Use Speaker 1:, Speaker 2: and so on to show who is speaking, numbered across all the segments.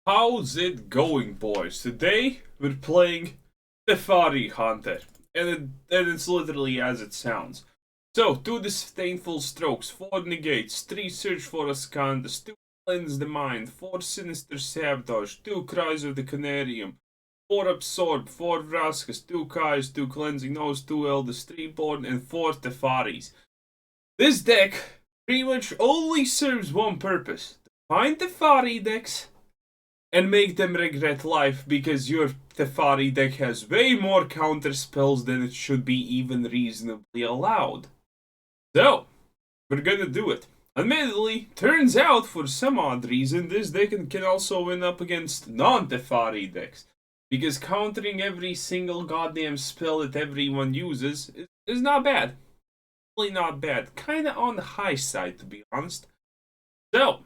Speaker 1: How's it going, boys? Today we're playing TEFERI Hunter, and it's literally as it sounds. So, 2 Disdainful Strokes, 4 Negates, 3 Search for Azcanta, 2 Cleanse the Mind, 4 Sinister Sabotage, 2 Cries of the Canarium, 4 Absorb, 4 Vraskas, 2 Kais, 2 Cleansing Nose, 2 Eldest Reborn, and 4 Teferis. This deck pretty much only serves one purpose: to find Teferi decks and make them regret life, because your Teferi deck has way more counter spells than it should be even reasonably allowed. So, we're gonna do it. Admittedly, turns out for some odd reason this deck can also win up against non-Teferi decks, because countering every single goddamn spell that everyone uses is not bad. Really not bad. Kinda on the high side, to be honest. So,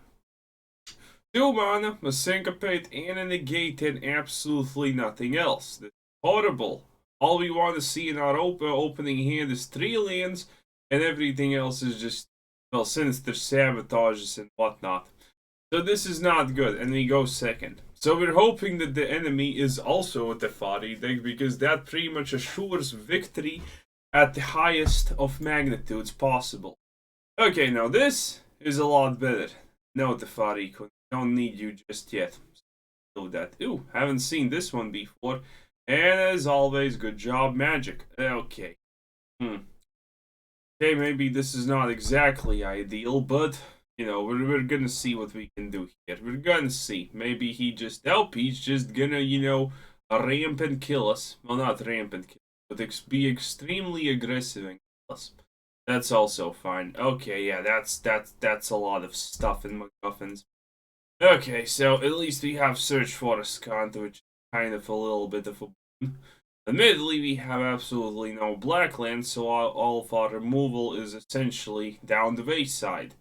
Speaker 1: 2 mana, a Syncopate, and a Negate, and absolutely nothing else. That's horrible. All we want to see in our opening hand is 3 lands, and everything else is just, well, Sinister Sabotages and whatnot. So this is not good, and we go second. So we're hoping that the enemy is also a Teferi deck, because that pretty much assures victory at the highest of magnitudes possible. Okay, now this is a lot better. No, Teferi, don't need you just yet. Do that. Ooh, haven't seen this one before. And as always, good job, Magic. Okay. Okay, maybe this is not exactly ideal, but, you know, we're gonna see what we can do here. We're gonna see. Maybe he's just gonna, you know, ramp and kill us. Well, not ramp and kill us, but be extremely aggressive and kill us. That's also fine. Okay, yeah, that's a lot of stuff in MacGuffins. Okay, so at least we have Search for Azcanta, which is kind of a little bit of a boon. Admittedly, we have absolutely no black land, so all of our removal is essentially down the wayside.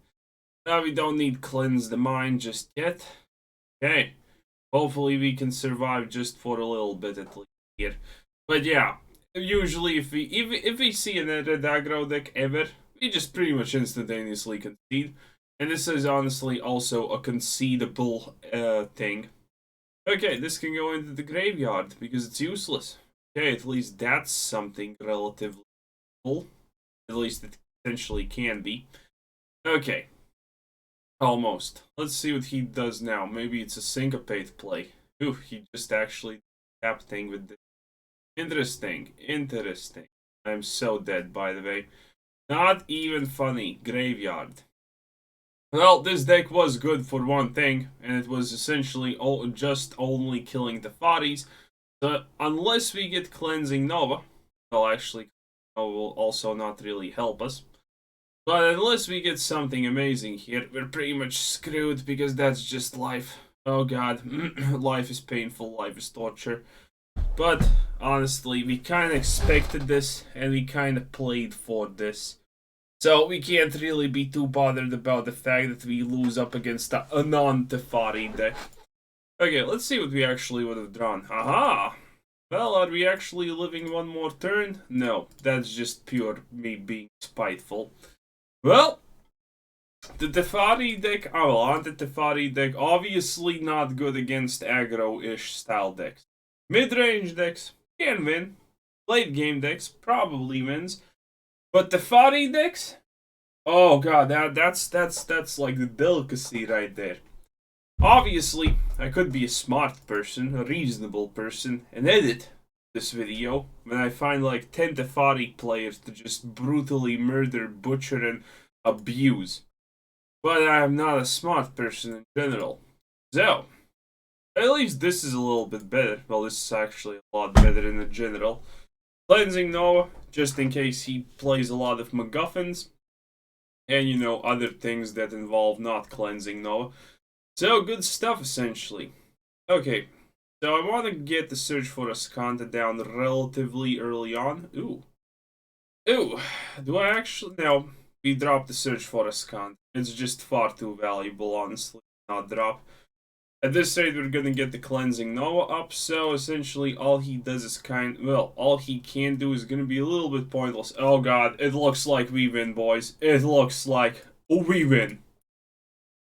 Speaker 1: Now we don't need Cleanse the Mind just yet. Okay, hopefully we can survive just for a little bit at least here. But yeah, usually if we see an red aggro deck ever, we just pretty much instantaneously concede. And this is honestly also a concedable thing. Okay, this can go into the graveyard because it's useless. Okay, at least that's something relatively cool. At least it potentially can be. Okay. Almost. Let's see what he does now. Maybe it's a Syncopate play. Ooh, he just actually tapped thing with this. Interesting. Interesting. I'm so dead, by the way. Not even funny. Graveyard. Well, this deck was good for one thing, and it was essentially just only killing the Teferis. So unless we get Cleansing Nova, well, actually, Nova will also not really help us. But unless we get something amazing here, we're pretty much screwed, because that's just life. Oh god, life is painful, life is torture. But honestly, we kind of expected this, and we kind of played for this. So we can't really be too bothered about the fact that we lose up against a non-Teferi deck. Okay, let's see what we actually would have drawn. Aha! Well, are we actually living one more turn? No, that's just pure me being spiteful. Well, the Teferi deck, anti-Teferi deck, obviously not good against aggro-ish style decks. Mid-range decks can win. Late game decks probably wins. But the Teferi decks? Oh god, that's like the delicacy right there. Obviously, I could be a smart person, a reasonable person, and edit this video when I find like 10 Teferi players to just brutally murder, butcher, and abuse. But I am not a smart person in general. So, at least this is a little bit better. Well, this is actually a lot better in the general. Cleansing Nova, just in case he plays a lot of MacGuffins. And, you know, other things that involve not Cleansing Nova. So, good stuff, essentially. Okay, so I want to get the Search for Azcanta down relatively early on. Ooh. Do I actually... No, we dropped the Search for Azcanta. It's just far too valuable, honestly, not drop. At this rate, we're gonna get the Cleansing Nova up, so essentially all he does is all he can do is gonna be a little bit pointless. Oh god, it looks like we win, boys. It looks like we win.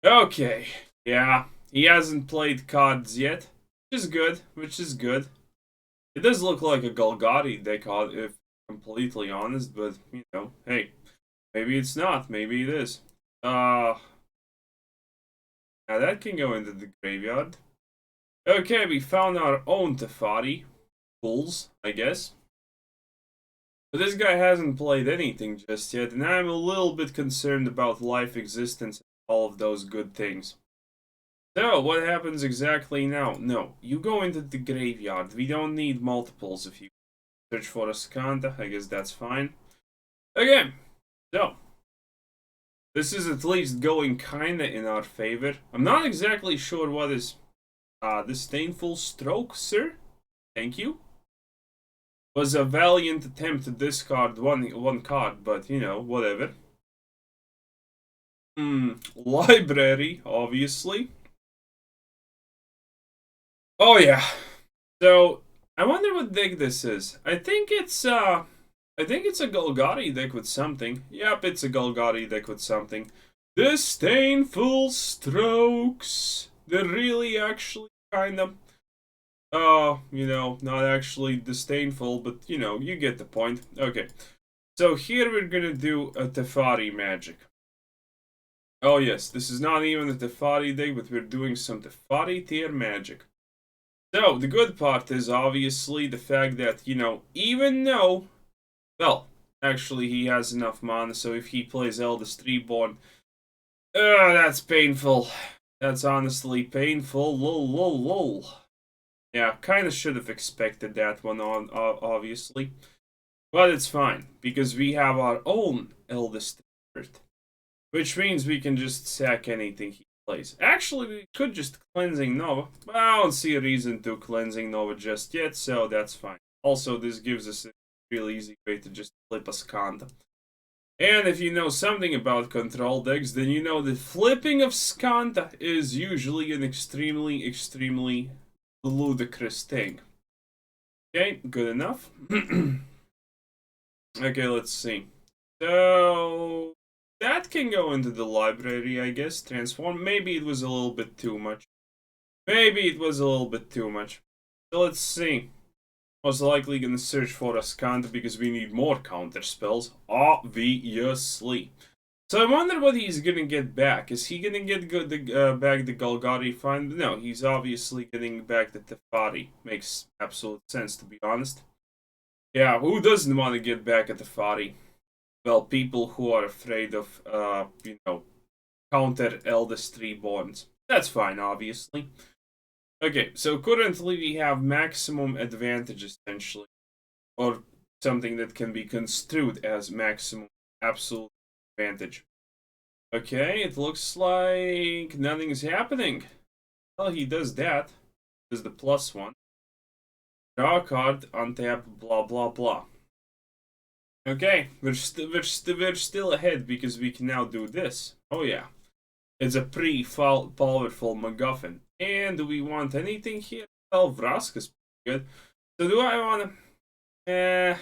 Speaker 1: Okay, yeah, he hasn't played cards yet, which is good, It does look like a Golgari deck, if completely honest, but, you know, hey, maybe it's not, maybe it is. Now that can go into the graveyard. Okay, we found our own Teferi. Fools, I guess. But this guy hasn't played anything just yet, and I'm a little bit concerned about life existence and all of those good things. So, what happens exactly now? No, you go into the graveyard. We don't need multiples if you search for Azcanta. I guess that's fine. Okay, so this is at least going kinda in our favor. I'm not exactly sure what is Disdainful Stroke, sir. Thank you. Was a valiant attempt to discard one card, but you know, whatever. Library, obviously. Oh yeah. So I wonder what deck this is. I think it's a Golgari deck with something. Yep, it's a Golgari deck with something. Disdainful Strokes. They're really actually kind of you know, not actually disdainful, but you know, you get the point. Okay. So here we're gonna do a Teferi magic. Oh yes, this is not even a Teferi deck, but we're doing some Teferi tier magic. So, the good part is obviously the fact that, you know, even though, well, actually he has enough mana, so if he plays Eldest Reborn, that's painful. That's honestly painful. Lol, lol, lol. Yeah, kind of should have expected that one, obviously. But it's fine, because we have our own Eldest Reborn, which means we can just sack anything he plays. Actually, we could just Cleansing Nova, but I don't see a reason to Cleansing Nova just yet, so that's fine. Also, this gives us a really easy way to just flip Azcanta. And if you know something about control decks, then you know that flipping of Azcanta is usually an extremely, extremely ludicrous thing. Okay, good enough. Okay, let's see. So that can go into the library, I guess. Transform. Maybe it was a little bit too much. So let's see. Most likely gonna search for Azcanta because we need more counter spells, obviously. So I wonder what he's gonna get back. Is he gonna get back the Golgari Find? No, he's obviously getting back the Teferi. Makes absolute sense, to be honest. Yeah, who doesn't want to get back at Teferi? Well, people who are afraid of, you know, counter Eldest Reborns. That's fine, obviously. Okay, so currently we have maximum advantage, essentially. Or something that can be construed as maximum absolute advantage. Okay, it looks like nothing's happening. Well, he does that. Does the +1. Draw a card, untap, blah blah blah. Okay, we're still ahead because we can now do this. Oh yeah. It's a pretty powerful MacGuffin. And do we want anything here? Well, Vraska's pretty good. So do I want to...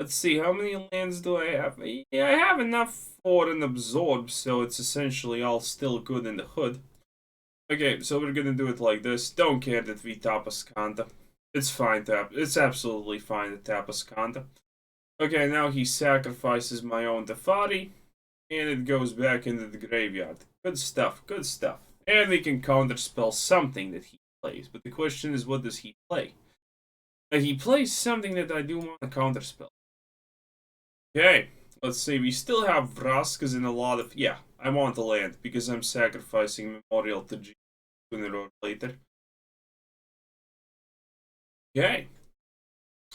Speaker 1: let's see, how many lands do I have? Yeah, I have enough for an absorb, so it's essentially all still good in the hood. Okay, so we're gonna do it like this. Don't care that we tap Azcanta. It's fine tap. It's absolutely fine to tap Azcanta. Okay, now he sacrifices my own Teferi, and it goes back into the graveyard. Good stuff, good stuff. And we can counterspell something that he plays. But the question is, what does he play? He plays something that I do want to counterspell. Okay, let's see. We still have Vraskas in a lot of... Yeah, I want a land because I'm sacrificing Memorial to G sooner or later. Okay.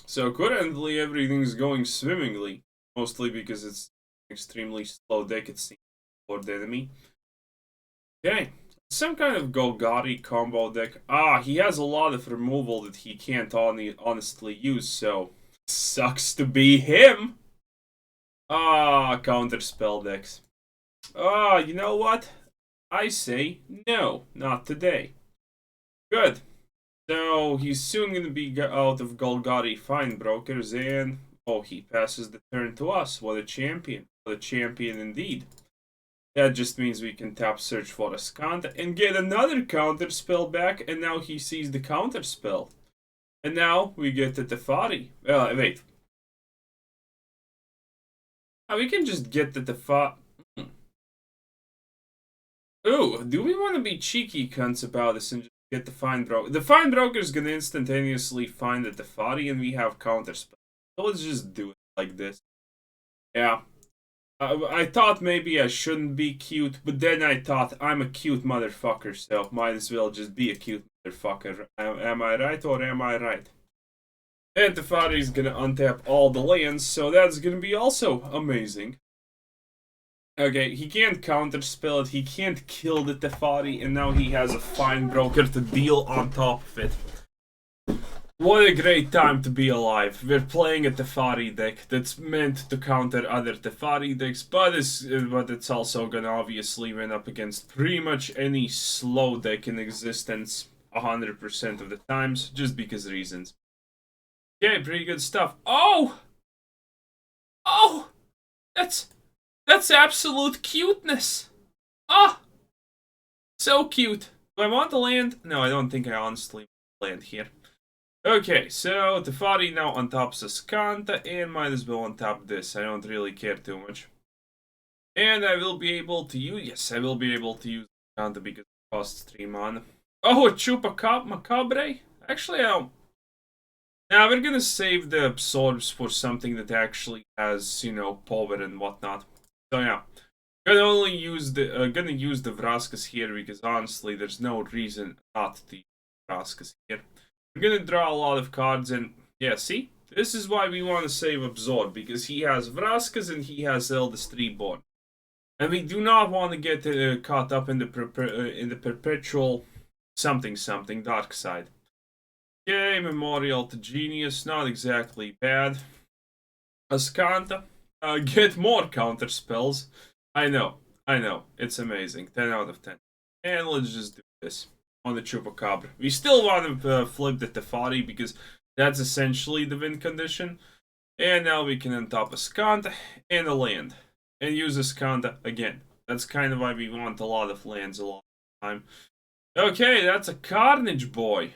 Speaker 1: So currently everything's going swimmingly. Mostly because it's extremely slow deck, it seems, for the enemy. Okay. Some kind of Golgari combo deck. He has a lot of removal that he can't honestly use, so... Sucks to be him! Counterspell decks. You know what? I say no, not today. Good. So, he's soon going to be out of Golgari Finebrokers, and... Oh, he passes the turn to us. What a champion. What a champion indeed. That just means we can tap search for Azcanta and get another counter spell back, and now he sees the counter spell. And now we get the Teferi. Wait. We can just get the Teferi. Ooh, do we want to be cheeky cunts about this and just get the Find Broker? The Find Broker is going to instantaneously find the Teferi, and we have counter spell. So let's just do it like this. Yeah. I thought maybe I shouldn't be cute, but then I thought I'm a cute motherfucker, so might as well just be a cute motherfucker. Am I right or am I right? And Teferi is gonna untap all the lands, so that's gonna be also amazing. Okay, he can't counterspell it, he can't kill the Teferi, and now he has a Find Broker to deal on top of it. What a great time to be alive. We're playing a Teferi deck that's meant to counter other Teferi decks, but it's also gonna obviously win up against pretty much any slow deck in existence 100% of the times, just because reasons. Okay, pretty good stuff. Oh! Oh! That's absolute cuteness! Ah! So cute. Do I want to land? No, I don't think I honestly land here. Okay, so Teferi now untaps Azcanta, and might as well untap this. I don't really care too much. And I will be able to use... Yes, I will be able to use Azcanta because it costs 3 mana. Oh, a Chupacabra? Actually, I don't... Now, we're gonna save the Absorbs for something that actually has, you know, power and whatnot. So, yeah. Gonna use the Vraskas here because, honestly, there's no reason not to use Vraskas here. We're gonna draw a lot of cards, and yeah, see? This is why we want to save Absorb, because he has Vraskas and he has Eldest Reborn. And we do not want to get caught up in the perpetual something dark side. Okay, Memorial to Genius, not exactly bad. Azcanta, get more counter spells. I know, it's amazing, 10 out of 10. And let's just do this. On the Chupacabra. We still want to flip the Teferi because that's essentially the win condition. And now we can untap Azcanta and a land. And use Azcanta again. That's kind of why we want a lot of lands a lot of time. Okay, that's a Carnage boy.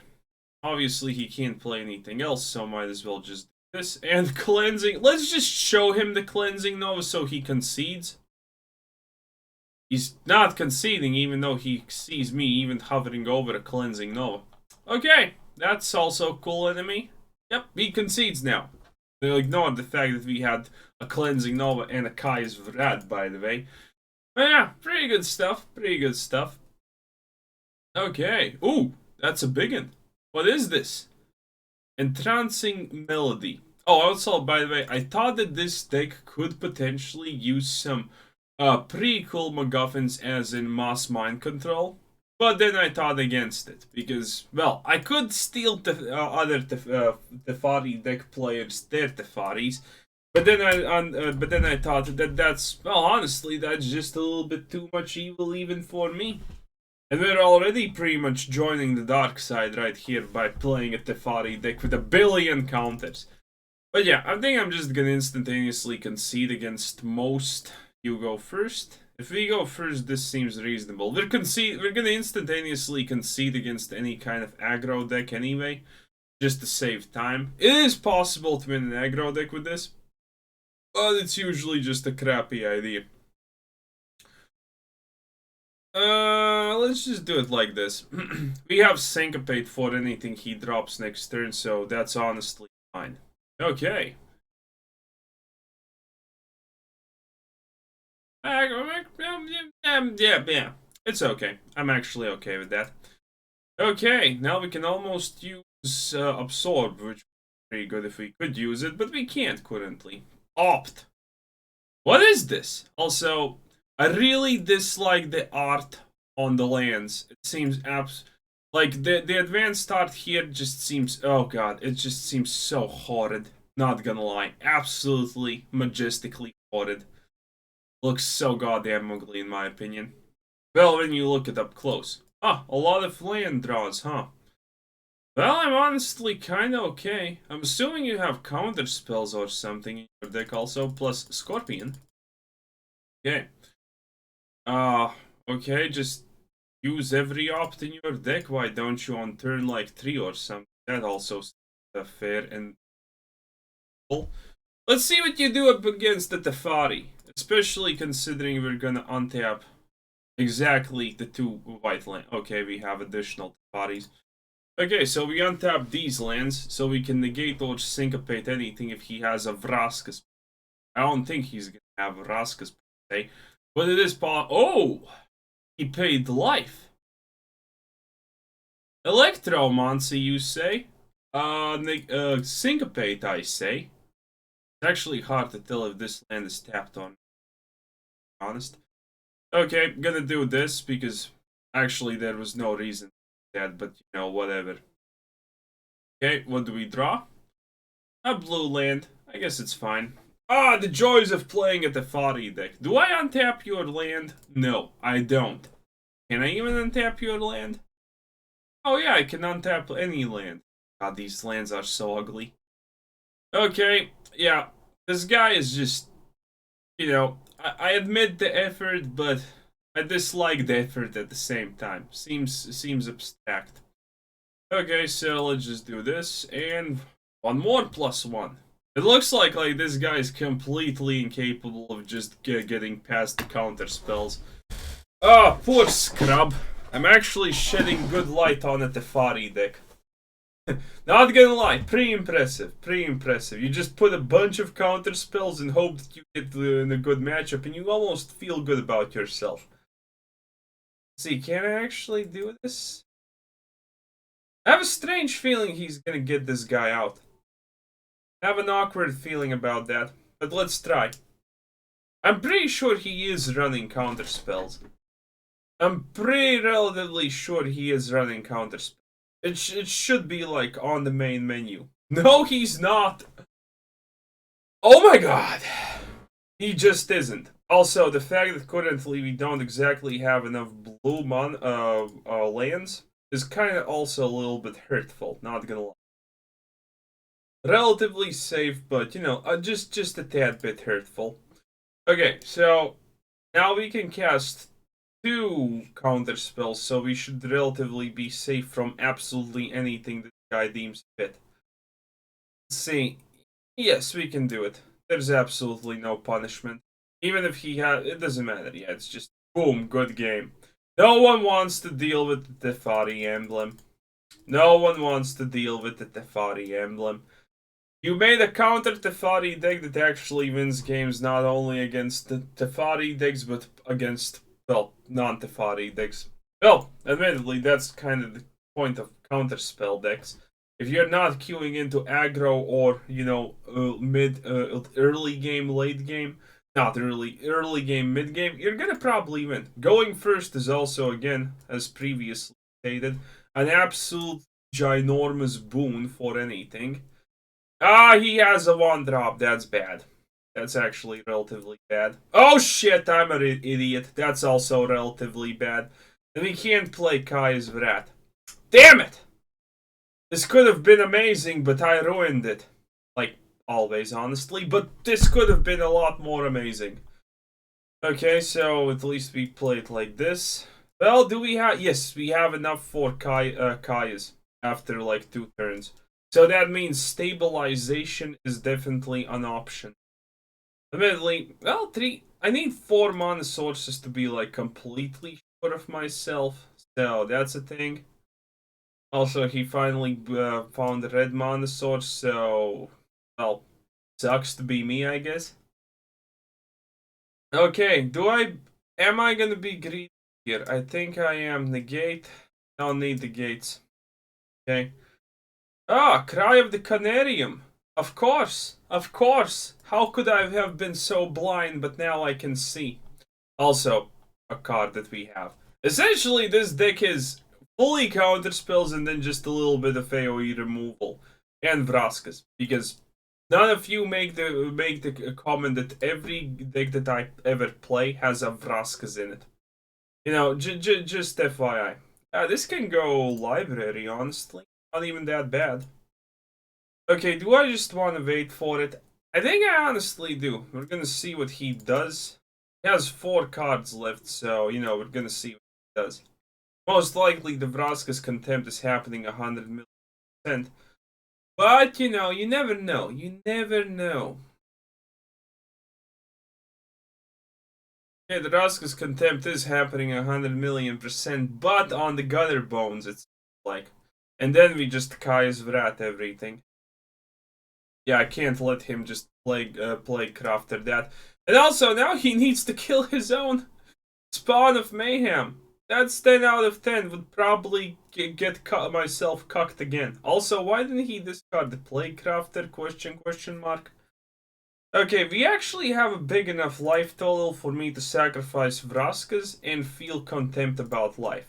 Speaker 1: Obviously he can't play anything else, so might as well just do this. And Cleansing. Let's just show him the Cleansing Nova so he concedes. He's not conceding, even though he sees me even hovering over a Cleansing Nova. Okay, that's also a cool enemy. Yep, he concedes now. They'll ignore the fact that we had a Cleansing Nova and a Kai's Vrad, by the way. But yeah, pretty good stuff, Okay, ooh, that's a big one. What is this? Entrancing Melody. Oh, also, by the way, I thought that this deck could potentially use some pretty cool MacGuffins, as in Mass Mind Control, but then I thought against it because, well, I could steal other Teferi deck players their Teferis, but then I thought that that's, well, honestly, that's just a little bit too much evil even for me, and we're already pretty much joining the dark side right here by playing a Teferi deck with a billion counters. But yeah, I think I'm just gonna instantaneously concede against most. You go first. If we go first, this seems reasonable. We're gonna instantaneously concede against any kind of aggro deck anyway, just to save time. It is possible to win an aggro deck with this, but it's usually just a crappy idea. Let's just do it like this. We have Syncopate for anything he drops next turn, so that's honestly fine. Okay. Yeah, it's okay. I'm actually okay with that. Okay, now we can almost use Absorb, which would be pretty good if we could use it, but we can't currently. Opt. What is this? Also, I really dislike the art on the lands. It seems like the advanced art here just seems, oh god, it just seems so horrid. Not gonna lie, absolutely majestically horrid. Looks so goddamn ugly in my opinion. Well, when you look it up close. Ah, a lot of land draws, huh? Well, I'm honestly kinda okay. I'm assuming you have counter spells or something in your deck also, plus Scorpion. Okay. Okay, just use every opt in your deck. Why don't you on turn like 3 or something? That also seems fair and cool. Let's see what you do up against the Teferi, especially considering we're gonna untap exactly the 2 white land. Okay, we have additional Teferis. Okay, so we untap these lands, so we can negate or syncopate anything if he has a Vraska. I don't think he's gonna have Vraskas per se, but it is oh! He paid life. Electromancy, you say? Syncopate, I say. It's actually hard to tell if this land is tapped on, to be honest. Okay, gonna do this because actually there was no reason for that, but you know, whatever. Okay, what do we draw? A blue land. I guess it's fine. Ah, the joys of playing a Teferi deck. Do I untap your land? No, I don't. Can I even untap your land? Oh yeah, I can untap any land. God, these lands are so ugly. Okay, yeah. This guy is just, you know, I admit the effort, but I dislike the effort at the same time. Seems abstract. Okay, so let's just do this, and one more +1. It looks like this guy is completely incapable of just getting past the counter spells. Ah, oh, poor scrub. I'm actually shedding good light on a Teferi deck. Not gonna lie, pretty impressive, pretty impressive. You just put a bunch of counter spells and hope that you get in a good matchup, and you almost feel good about yourself. Let's see, can I actually do this? I have a strange feeling he's gonna get this guy out. I have an awkward feeling about that, but let's try. I'm pretty sure he is running counter spells. I'm pretty relatively sure he is running counter spells. It should be like on the main menu. No, he's not. Oh my god. He just isn't. Also, the fact that currently we don't exactly have enough blue lands is kind of also a little bit hurtful, not gonna lie. Relatively safe, but you know, just a tad bit hurtful. Okay, so now we can cast 2 counter spells, so we should relatively be safe from absolutely anything this guy deems fit. Let's see. Yes, we can do it. There's absolutely no punishment. Even if he had, it doesn't matter. Yeah, it's just boom, good game. No one wants to deal with the Teferi emblem. No one wants to deal with the Teferi emblem. You made a counter Teferi deck that actually wins games not only against the Teferi decks, but against, well, non-Teferi decks. Well, admittedly, that's kind of the point of counterspell decks. If you're not queuing into aggro or, you know, early game, late game, not early game, mid game, you're gonna probably win. Going first is also, again, as previously stated, an absolute ginormous boon for anything. Ah, he has a 1-drop. That's bad. That's actually relatively bad. Oh shit, I'm an idiot. That's also relatively bad. And we can't play Kai's Vrat. Damn it! This could have been amazing, but I ruined it. Like, always, honestly. But this could have been a lot more amazing. Okay, so at least we play it like this. Well, do we have... Yes, we have enough for Kai's after, like, 2 turns. So that means stabilization is definitely an option. Admittedly, well, 3... I need 4 mana sources to be, like, completely sure of myself. So, that's a thing. Also, he finally found a red mana source, so... Well, sucks to be me, I guess. Okay, am I gonna be greedy here? I think I am. Negate. Don't need the gates. Okay. Ah, Cry of the Canarium. Of course. Of course. How could I have been so blind, but now I can see. Also, a card that we have. Essentially, this deck is fully counter spells and then just a little bit of AoE removal. And Vraskas. Because none of you make the comment that every deck that I ever play has a Vraskas in it. You know, just FYI. This can go library, honestly. Not even that bad. Okay, do I just want to wait for it? I think I honestly do. We're gonna see what he does. He has 4 cards left, so, you know, we're gonna see what he does. Most likely, the Vraska's Contempt is happening 100,000,000%. But, you know, you never know. You never know. Yeah, the Vraska's Contempt is happening 100,000,000%, but on the Gutter Bones, it's like. And then we just Kaya's Vrat everything. Yeah, I can't let him just play Crafter that. And also, now he needs to kill his own Spawn of Mayhem. That's 10 out of 10. Would probably get myself cucked again. Also, why didn't he discard the Plague Crafter? Question mark. Okay, we actually have a big enough life total for me to sacrifice Vraskas and feel contempt about life.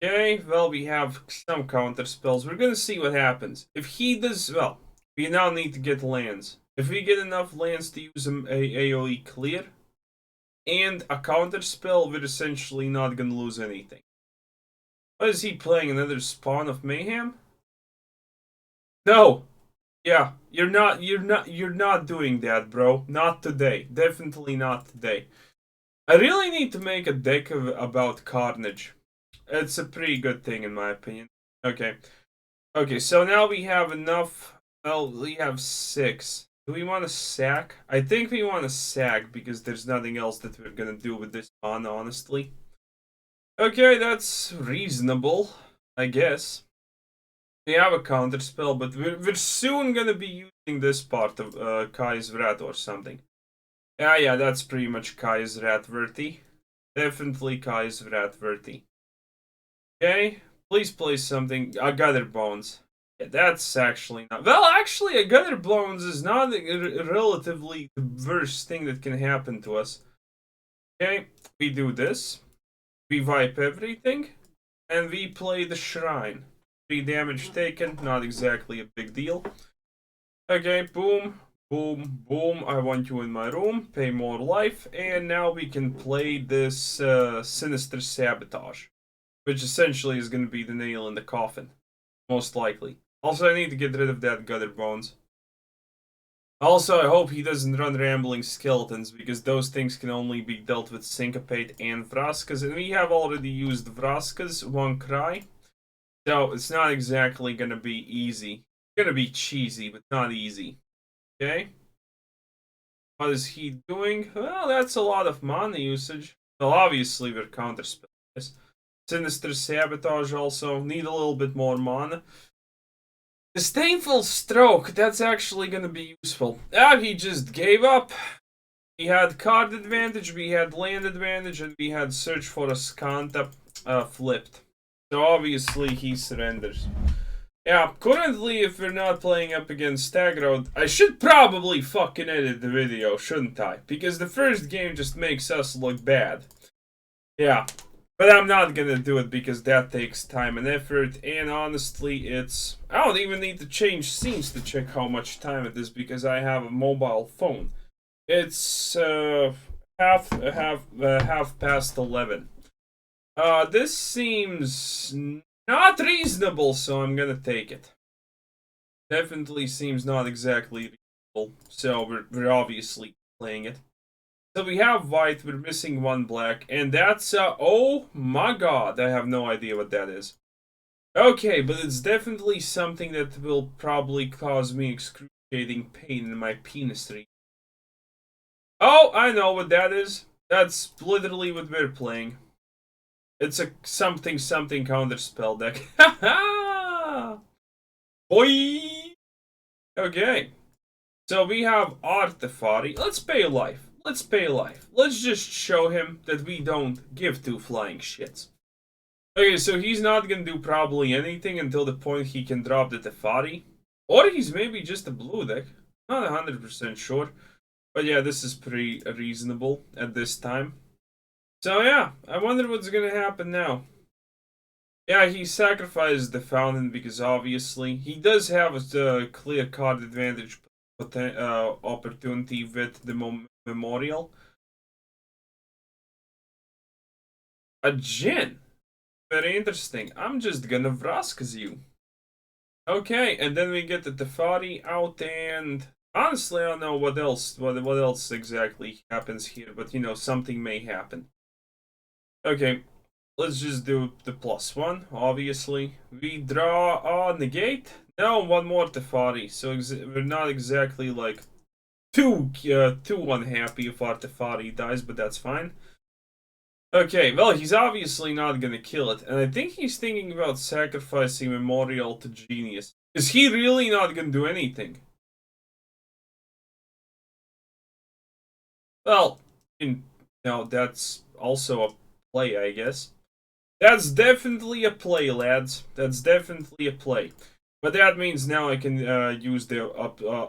Speaker 1: Okay, well, we have some counter spells. We're gonna see what happens. If he does, well, we now need to get lands. If we get enough lands to use a AoE clear and a counter spell, we're essentially not gonna lose anything. What is he playing? Another Spawn of Mayhem? No. Yeah, you're not doing that, bro. Not today. Definitely not today. I really need to make a deck about Carnage. It's a pretty good thing in my opinion. Okay. Okay, so now we have enough. Well, we have 6. Do we want to sack? I think we want to sack because there's nothing else that we're gonna do with this mana, honestly. Okay, that's reasonable, I guess. We have a counter spell, but we're soon gonna be using this part of Kai's Rat or something. Yeah, that's pretty much Kai's Rat worthy. Definitely Kai's Rat worthy. Okay, please play something. A Gutter Bones. Yeah, that's actually not. Well, actually, a Gutter Bones is not relatively the worst thing that can happen to us. Okay, we do this. We wipe everything. And we play the Shrine. 3 damage taken, not exactly a big deal. Okay, boom, boom, boom. I want you in my room. Pay more life. And now we can play this Sinister Sabotage. Which essentially is going to be the nail in the coffin. Most likely. Also, I need to get rid of that Gutter Bones. Also, I hope he doesn't run Rambling Skeletons, because those things can only be dealt with Syncopate and Vraskas, and we have already used Vraskas, one cry. So, it's not exactly gonna be easy. It's gonna be cheesy, but not easy. Okay? What is he doing? Well, that's a lot of mana usage. Well, obviously, we're counterspells. Sinister Sabotage also. Need a little bit more mana. Disdainful Stroke, that's actually gonna be useful. Ah, he just gave up. We had card advantage, we had land advantage, and we had Search for Azcanta flipped. So obviously he surrenders. Yeah, currently if we're not playing up against Stagroad, I should probably fucking edit the video, shouldn't I? Because the first game just makes us look bad. Yeah. But I'm not gonna do it because that takes time and effort, and honestly, I don't even need to change scenes to check how much time it is because I have a mobile phone. It's half past 11. This seems not reasonable, so I'm gonna take it. Definitely seems not exactly reasonable, so we're obviously playing it. So we have white, we're missing 1 black, and that's, oh my god, I have no idea what that is. Okay, but it's definitely something that will probably cause me excruciating pain in my penis region. Oh, I know what that is. That's literally what we're playing. It's a something counterspell deck. Haha! Boy! Okay. So we have Artefari. Let's pay life. Let's pay life. Let's just show him that we don't give 2 flying shits. Okay, so he's not gonna do probably anything until the point he can drop the Teferi. Or he's maybe just a blue deck. Not 100% sure. But yeah, this is pretty reasonable at this time. So yeah, I wonder what's gonna happen now. Yeah, he sacrificed the Fountain because obviously he does have a clear card advantage opportunity with the Memorial. A Djinn. Very interesting. I'm just gonna Vraskas you. Okay, and then we get the Teferi out and Honestly, I don't know what else exactly happens here, but you know, something may happen. Okay, let's just do the +1, obviously. We draw a Negate. No, one more Teferi, so we're not exactly like too unhappy if our Teferi dies, but that's fine. Okay, well, he's obviously not gonna kill it, and I think he's thinking about sacrificing Memorial to Genius. Is he really not gonna do anything? Well, that's also a play, I guess. That's definitely a play, lads. That's definitely a play. But that means now I can use the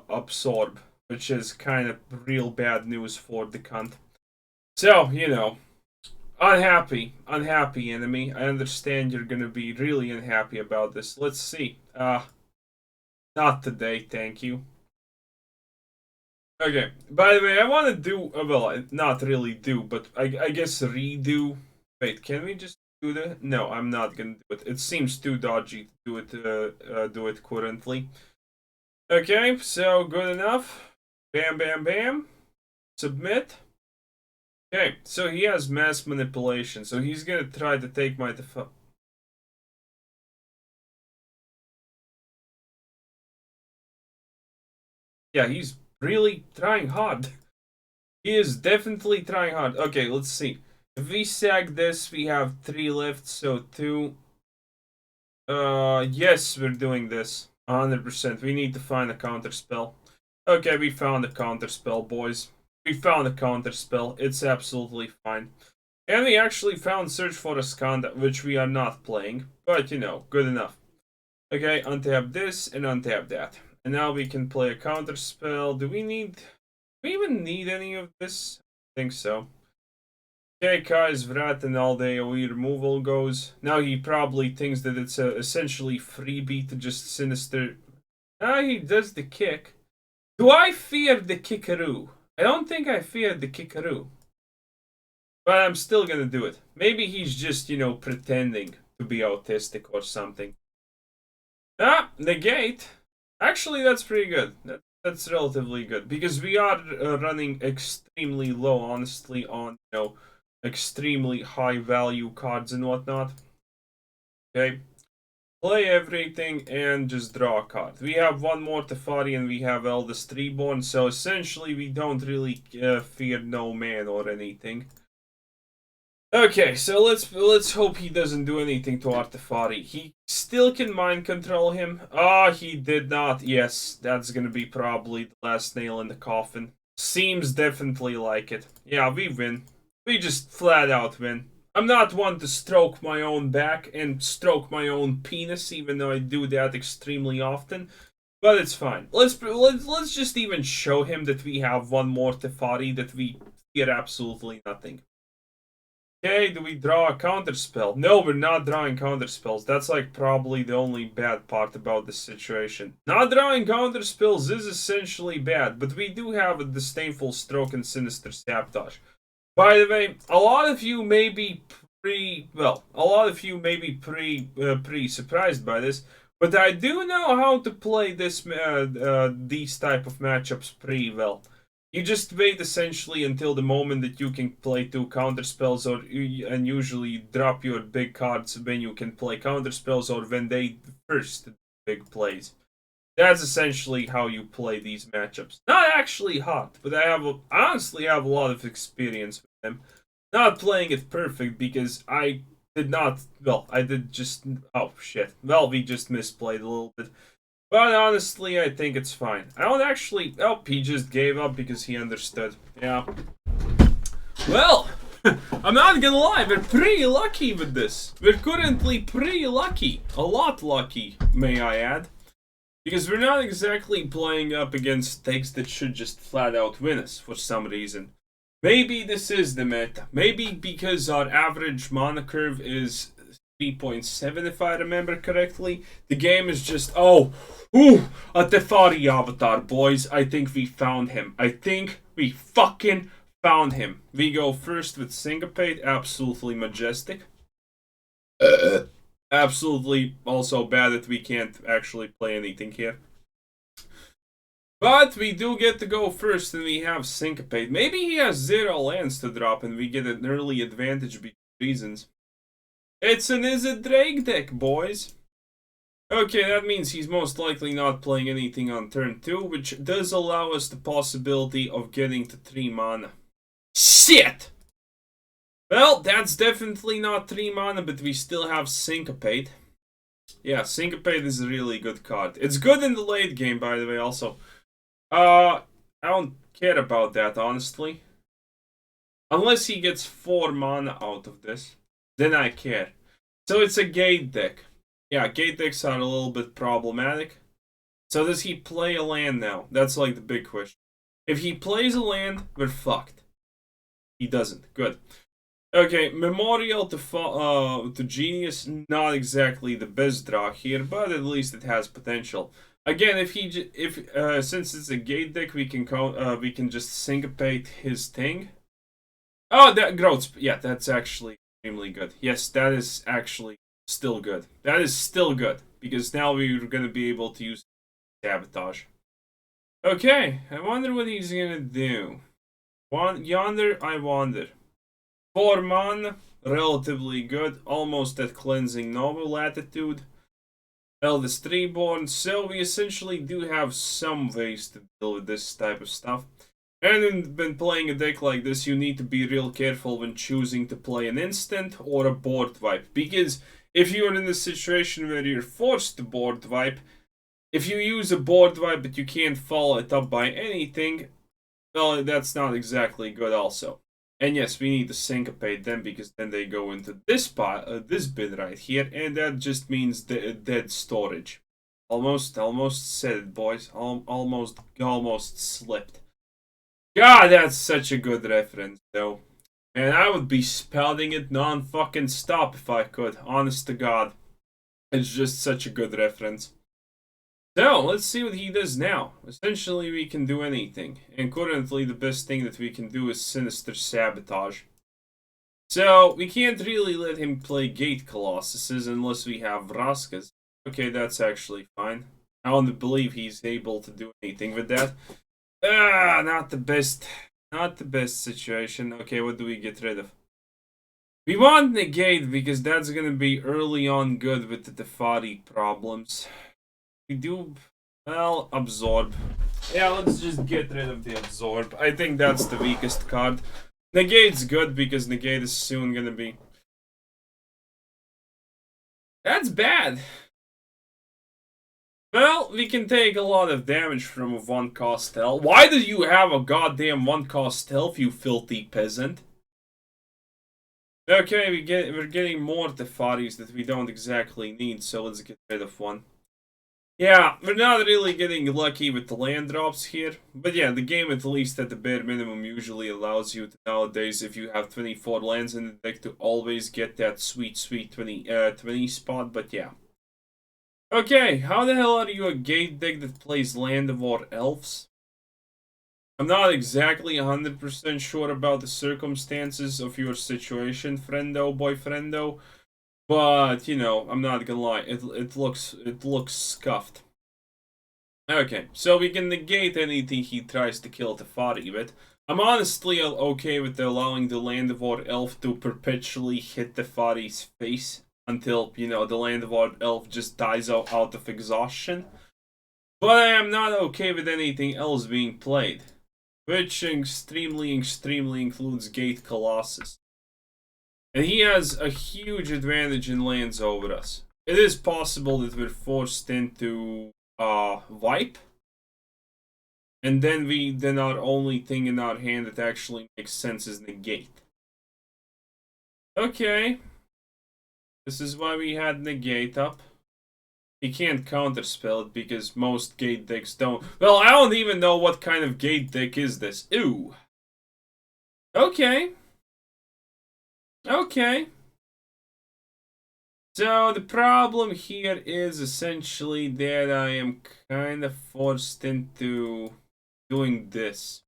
Speaker 1: absorb, which is kind of real bad news for the cunt. So, you know, unhappy enemy. I understand you're gonna be really unhappy about this. Let's see. Not today, thank you. Okay, by the way, I want to do, well, not really do, but I guess redo. Wait, can we just do that? No, I'm not gonna do it. It seems too dodgy to do it currently. Okay, so good enough. Bam, bam, bam. Submit. Okay, so he has mass manipulation, so he's gonna try to take my default. Yeah, he's really trying hard. He is definitely trying hard. Okay, let's see. If we sag this, we have 3 left, so 2. Yes, we're doing this. 100%. We need to find a counterspell. Okay, we found a counterspell, boys. We found a counterspell. It's absolutely fine. And we actually found Search for Azcanta, which we are not playing. But, you know, good enough. Okay, untap this and untap that. And now we can play a counterspell. Do we even need any of this? I think so. Okay, Kai's Vrat and all the AoE removal goes. Now he probably thinks that it's essentially freebie to just Sinister. Ah, he does the kick. Do I fear the kickaroo? I don't think I fear the kickaroo. But I'm still gonna do it. Maybe he's just, you know, pretending to be autistic or something. Ah, Negate. Actually, that's pretty good. That's relatively good. Because we are running extremely low, honestly, on, you know, extremely high value cards and whatnot. Okay. Play everything and just draw a card. We have one more Teferi and we have Eldest Reborn, so essentially we don't really fear no man or anything. Okay, so let's hope he doesn't do anything to our Teferi. He still can mind control him. Ah, he did not. Yes, that's gonna be probably the last nail in the coffin. Seems definitely like it. Yeah, we win. We just flat out win. I'm not one to stroke my own back and stroke my own penis, even though I do that extremely often. But it's fine. Let's just even show him that we have one more Teferi, that we get absolutely nothing. Okay, do we draw a counterspell? No, we're not drawing counterspells. That's like probably the only bad part about this situation. Not drawing counterspells is essentially bad, but we do have a Disdainful Stroke and Sinister Sabotage. By the way, a lot of you may be pretty surprised by this, but I do know how to play these type of matchups pretty well. You just wait essentially until the moment that you can play 2 counterspells, and usually drop your big cards when you can play counterspells or when they first big plays. That's essentially how you play these matchups. Not actually hard, but I honestly have a lot of experience with them. Not playing it perfect because I did not. Well, I did just. Oh shit. Well, we just misplayed a little bit. But honestly, I think it's fine. I don't actually. Oh, he just gave up because he understood. Yeah. Well, I'm not gonna lie, we're pretty lucky with this. We're currently pretty lucky. A lot lucky, may I add. Because we're not exactly playing up against decks that should just flat out win us for some reason. Maybe this is the meta. Maybe because our average mana curve is 3.7 if I remember correctly. The game is just, a Teferi avatar, boys. I think we found him. I think we fucking found him. We go first with Syncopate, absolutely majestic. Absolutely also bad that we can't actually play anything here. But we do get to go first, and we have Syncopate. Maybe he has 0 lands to drop, and we get an early advantage because of reasons. It's an Is It Drake deck, boys. Okay, that means he's most likely not playing anything on turn 2, which does allow us the possibility of getting to 3 mana. Shit! Well, that's definitely not 3 mana, but we still have Syncopate. Yeah, Syncopate is a really good card. It's good in the late game, by the way, also. I don't care about that, honestly. Unless he gets 4 mana out of this, then I care. So it's a gate deck. Yeah, gate decks are a little bit problematic. So does he play a land now? That's like the big question. If he plays a land, we're fucked. He doesn't. Good. Okay, Memorial to Genius, not exactly the best draw here, but at least it has potential. Again, since it's a gate deck, we can just syncopate his thing. Oh, that growth. Yeah, that's actually extremely good. Yes, that is actually still good. That is still good because now we're gonna be able to use sabotage. Okay, I wonder what he's gonna do. Yonder, I wonder. 4 mana, relatively good, almost at cleansing novel latitude. Eldest Reborn, so we essentially do have some ways to deal with this type of stuff. And when playing a deck like this, you need to be real careful when choosing to play an instant or a board wipe. Because if you're in a situation where you're forced to board wipe, if you use a board wipe but you can't follow it up by anything, well, that's not exactly good also. And yes, we need to syncopate them because then they go into this bit right here, and that just means dead storage. Almost said it, boys. Almost slipped. God, that's such a good reference, though. And I would be spouting it non-fucking stop if I could. Honest to God, it's just such a good reference. So, let's see what he does now. Essentially, we can do anything. And currently, the best thing that we can do is Sinister Sabotage. So, we can't really let him play Gate Colossuses unless we have Vraskas. Okay, that's actually fine. I don't believe he's able to do anything with that. Not the best. Not the best situation. Okay, what do we get rid of? We want Negate because that's gonna be early on good with the Teferi problems. We do, well, Absorb. Yeah, let's just get rid of the Absorb. I think that's the weakest card. Negate's good because Negate is soon gonna be... That's bad. Well, we can take a lot of damage from a 1-cost Elf. Why do you have a goddamn 1-cost Elf, you filthy peasant? Okay, we're getting more Teferis that we don't exactly need, so let's get rid of one. Yeah, we're not really getting lucky with the land drops here. But yeah, the game at least at the bare minimum usually allows you to nowadays, if you have 24 lands in the deck, to always get that sweet 20 spot, but yeah. Okay, how the hell are you a gate deck that plays Land of War Elves? I'm not exactly 100% sure about the circumstances of your situation, friendo, boyfriendo. But, you know, I'm not gonna lie, it looks scuffed. Okay, so we can negate anything he tries to kill Teferi with. I'm honestly okay with allowing the Land of War Elf to perpetually hit Teferi's face until, you know, the Land of War Elf just dies out of exhaustion. But I am not okay with anything else being played, which extremely includes Gate Colossus. And he has a huge advantage in lands over us. It is possible that we're forced into wipe. And then our only thing in our hand that actually makes sense is Negate. Okay. This is why we had Negate up. He can't counterspell it because most gate decks don't. Well, I don't even know what kind of gate deck is this. Ooh. Okay. Okay. So the problem here is essentially that I am kind of forced into doing this.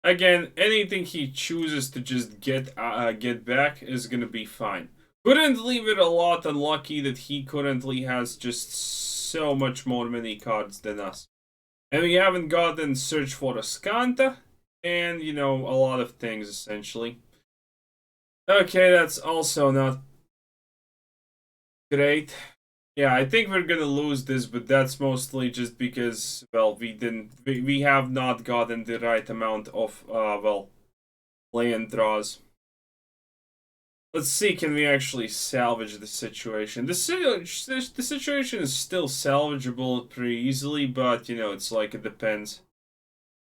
Speaker 1: Again, anything he chooses to just get back is gonna be fine. Currently, we're a lot unlucky that he currently has just so much more mini cards than us. And we haven't gotten Search for Azcanta, and, you know, a lot of things, essentially. Okay, that's also not great. Yeah, I think we're gonna lose this, but that's mostly just because, well, we have not gotten the right amount of, well, land draws. Let's see, can we actually salvage the situation? The situation is still salvageable pretty easily, but, you know, it's like, it depends.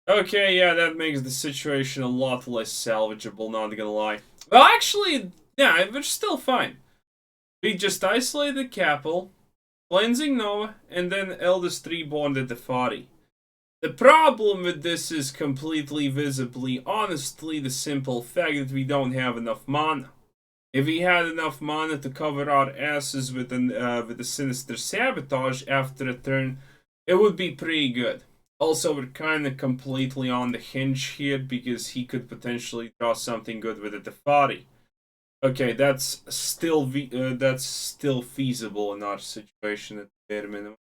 Speaker 1: Okay, yeah, that makes the situation a lot less salvageable, not gonna lie. Well, actually, yeah, we're still fine. We just isolate the capital, Cleansing Nova, and then Eldest Reborn the Teferi. The problem with this is completely visibly, honestly, the simple fact that we don't have enough mana. If we had enough mana to cover our asses with the Sinister Sabotage after a turn, it would be pretty good. Also, we're kind of completely on the hinge here because he could potentially draw something good with the Teferi. Okay, that's still feasible in our situation at the bare minimum.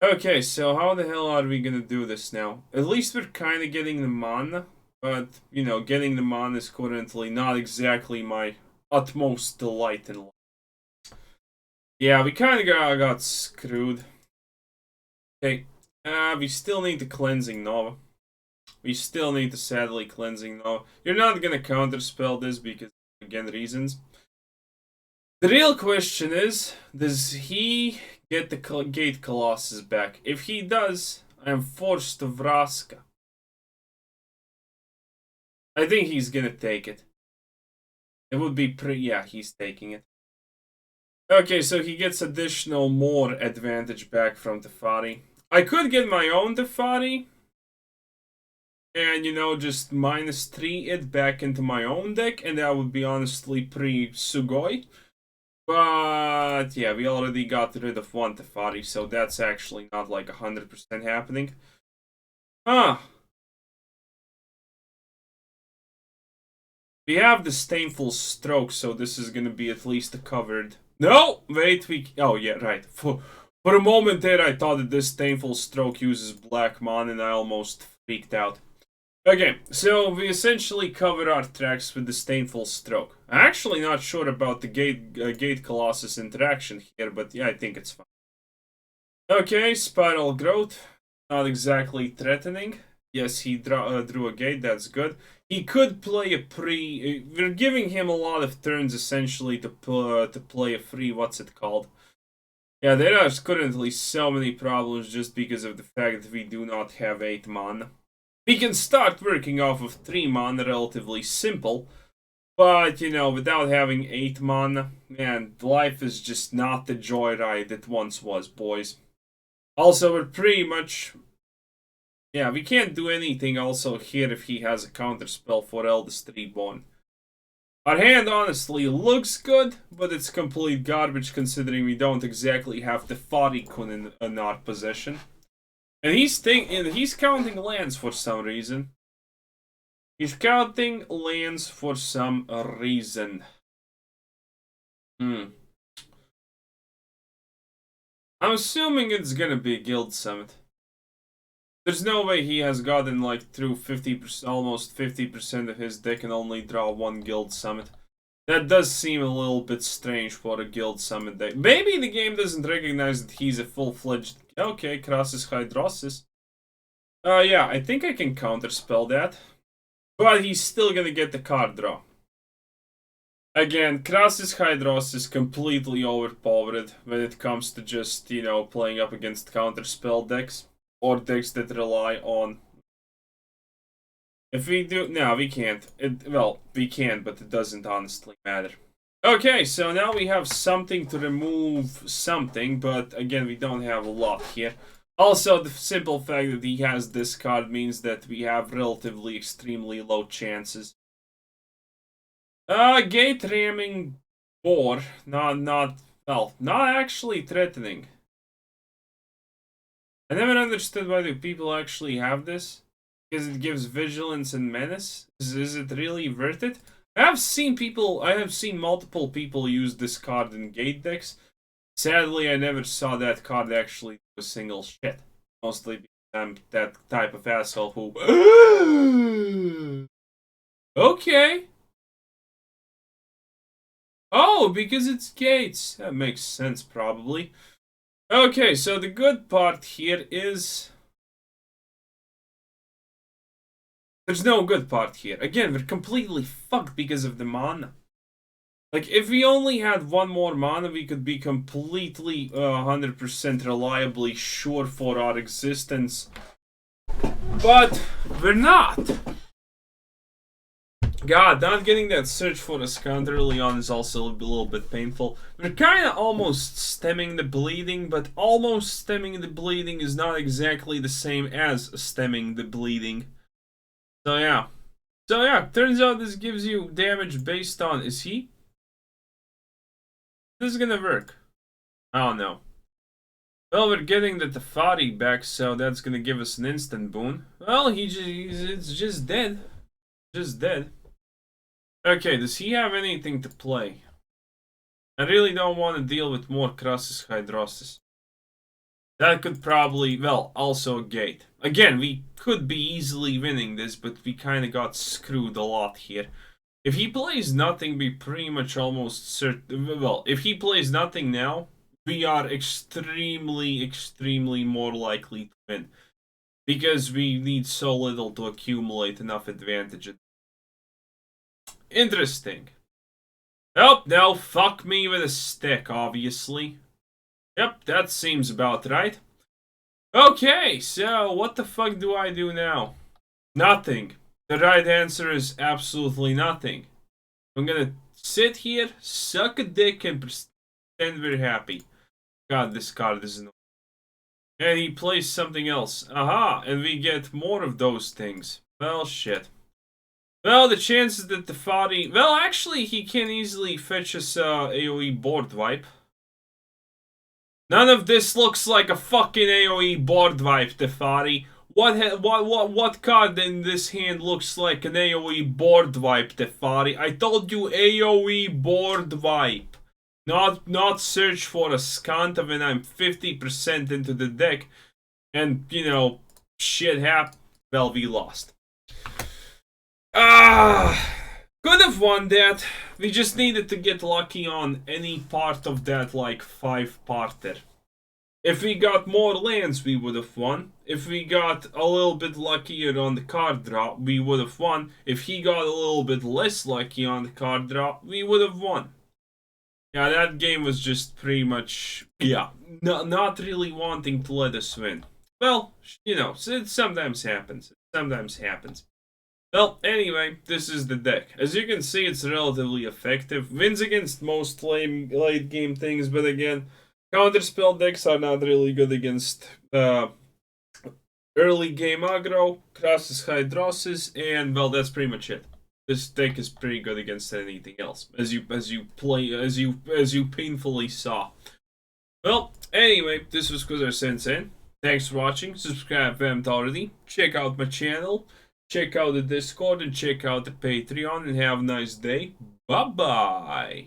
Speaker 1: Okay, so how the hell are we gonna do this now? At least we're kind of getting the mana. But, you know, getting the mana is currently not exactly my utmost delight in life. Yeah, we kind of got screwed. Okay, we still need the Cleansing Nova. We still need the sadly Cleansing Nova. You're not gonna counterspell this because, again, reasons. The real question is, does he get the Gate Colossus back? If he does, I am forced to Vraska. I think he's gonna take it. It would be pretty... yeah, he's taking it. Okay, so he gets additional more advantage back from Teferi. I could get my own Teferi. And, you know, just -3 it back into my own deck. And that would be honestly pretty sugoi. But, yeah, we already got rid of one Teferi. So that's actually not like 100% happening. We have Disdainful Stroke, so this is gonna be at least covered. No! Wait, oh, yeah, right. For a moment there, I thought that Disdainful Stroke uses black mana, and I almost freaked out. Okay, so we essentially cover our tracks with Disdainful Stroke. I'm actually not sure about the Gate Colossus interaction here, but yeah, I think it's fine. Okay, Spiral Growth. Not exactly threatening. Yes, he drew a gate, that's good. He could play a we're giving him a lot of turns, essentially, to play a free... what's it called? Yeah, there are currently so many problems just because of the fact that we do not have 8 mana. We can start working off of 3 mana, relatively simple. But, you know, without having 8 mana, man, life is just not the joyride it once was, boys. Also, we're pretty much... yeah, we can't do anything also here if he has a counterspell for Eldest Reborn. Our hand honestly looks good, but it's complete garbage considering we don't exactly have the Farikun in our possession. And he's counting lands for some reason. He's counting lands for some reason. I'm assuming it's gonna be a Guild Summit. There's no way he has gotten like through 50%, almost 50% of his deck and only draw 1 Guild Summit. That does seem a little bit strange for a Guild Summit deck. Maybe the game doesn't recognize that he's a full-fledged... okay, Crassus Hydrosis. Yeah, I think I can counterspell that. But he's still gonna get the card draw. Again, Crassus Hydrosis is completely overpowered when it comes to just, you know, playing up against counterspell decks. Or decks that rely on... if we do... no, we can't. Well, we can, but it doesn't honestly matter. Okay, so now we have something to remove something, but again, we don't have a lot here. Also, the simple fact that he has this card means that we have relatively extremely low chances. Gate ramming boar. Not actually threatening. I never understood why do people actually have this. Because it gives vigilance and menace. Is it really worth it? I have seen multiple people use this card in gate decks. Sadly, I never saw that card actually do a single shit. Mostly I'm that type of asshole who... Okay. Oh, because it's gates. That makes sense, probably. Okay, so the good part here is... There's no good part here. Again, we're completely fucked because of the mana. Like, if we only had one more mana, we could be completely 100% reliably sure for our existence. But we're not. God, not getting that search for Azcanta early on is also a little bit painful. We're kind of almost stemming the bleeding, but almost stemming the bleeding is not exactly the same as stemming the bleeding. So yeah. Turns out this gives you damage based on... Is he? This is gonna work. I don't know. Well, we're getting the TEFERI back, so that's gonna give us an instant boon. Well, it's just dead. Just dead. Okay, does he have anything to play? I really don't want to deal with more Crassus Hydrosis. That could probably, well, also a gate. Again, we could be easily winning this, but we kind of got screwed a lot here. If he plays nothing, we pretty much almost certain... Well, if he plays nothing now, we are extremely more likely to win. Because we need so little to accumulate enough advantage. Interesting. Oh, no, fuck me with a stick, obviously. Yep, that seems about right. Okay, so what the fuck do I do now? Nothing. The right answer is absolutely nothing. I'm gonna sit here, suck a dick, and pretend we're happy. God, this card is annoying. And he plays something else. Aha, and we get more of those things. Well, shit. Well, the chances that the TEFERI... Well, actually, he can easily fetch us AoE board wipe. None of this looks like a fucking AoE board wipe, TEFERI. What card in this hand looks like an AoE board wipe, TEFERI? I told you AoE board wipe. Not search for Azcanta when I'm 50% into the deck. And, you know, shit happened. Well, we lost. Could have won that. We just needed to get lucky on any part of that, like, 5-parter. If we got more lands, we would have won. If we got a little bit luckier on the card draw, we would have won. If he got a little bit less lucky on the card draw, we would have won. Yeah, that game was just pretty much, yeah, not really wanting to let us win. Well, you know, it sometimes happens. Well, anyway, this is the deck. As you can see, it's relatively effective. Wins against most late game things, but again, counterspell decks are not really good against early game aggro, Crassus Hydrosis, and well, that's pretty much it. This deck is pretty good against anything else, as you painfully saw. Well, anyway, this was Kuzar Sensei. Thanks for watching. Subscribe if you haven't already. Check out my channel. Check out the Discord and check out the Patreon, and have a nice day. Bye bye.